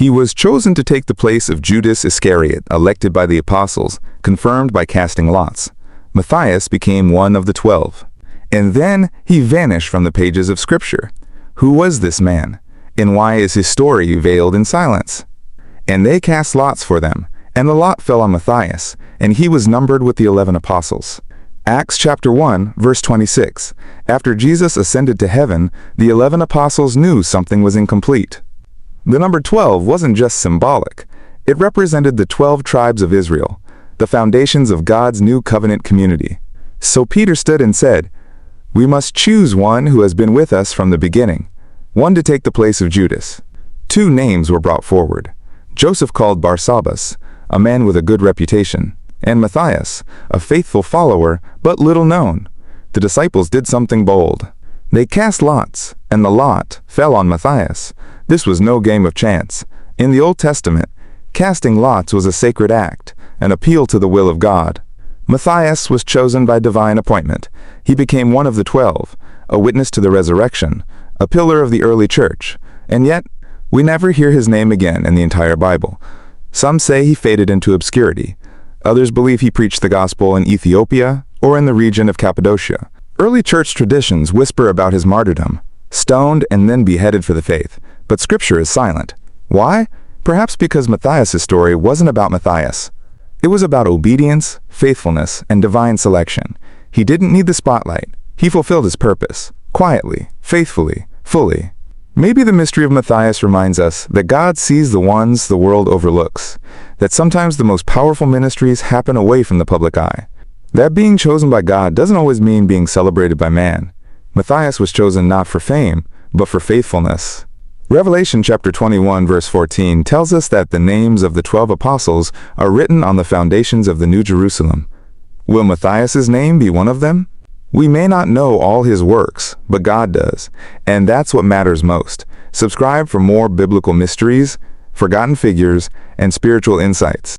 He was chosen to take the place of Judas Iscariot, elected by the apostles, confirmed by casting lots. Matthias became one of the 12. And then he vanished from the pages of Scripture. Who was this man? And why is his story veiled in silence? And they cast lots for them, and the lot fell on Matthias, and he was numbered with the 11 apostles. Acts chapter 1, verse 26. After Jesus ascended to heaven, the 11 apostles knew something was incomplete. The number 12 wasn't just symbolic. It represented the 12 tribes of Israel, the foundations of God's new covenant community. So Peter stood and said, "We must choose one who has been with us from the beginning, one to take the place of Judas." 2 names were brought forward. Joseph called Barsabbas, a man with a good reputation, and Matthias, a faithful follower, but little known. The disciples did something bold. They cast lots, and the lot fell on Matthias. This was no game of chance. In the Old Testament, casting lots was a sacred act, an appeal to the will of God. Matthias was chosen by divine appointment. He became one of the 12, a witness to the resurrection, a pillar of the early church, and yet we never hear his name again in the entire Bible. Some say he faded into obscurity. Others believe he preached the gospel in Ethiopia or in the region of Cappadocia. Early church traditions whisper about his martyrdom, stoned and then beheaded for the faith, but Scripture is silent. Why? Perhaps because Matthias' story wasn't about Matthias. It was about obedience, faithfulness, and divine selection. He didn't need the spotlight. He fulfilled his purpose, quietly, faithfully, fully. Maybe the mystery of Matthias reminds us that God sees the ones the world overlooks, that sometimes the most powerful ministries happen away from the public eye. That being chosen by God doesn't always mean being celebrated by man. Matthias was chosen not for fame, but for faithfulness. Revelation chapter 21 verse 14 tells us that the names of the 12 apostles are written on the foundations of the New Jerusalem. Will Matthias' name be one of them? We may not know all his works, but God does, and that's what matters most. Subscribe for more biblical mysteries, forgotten figures, and spiritual insights.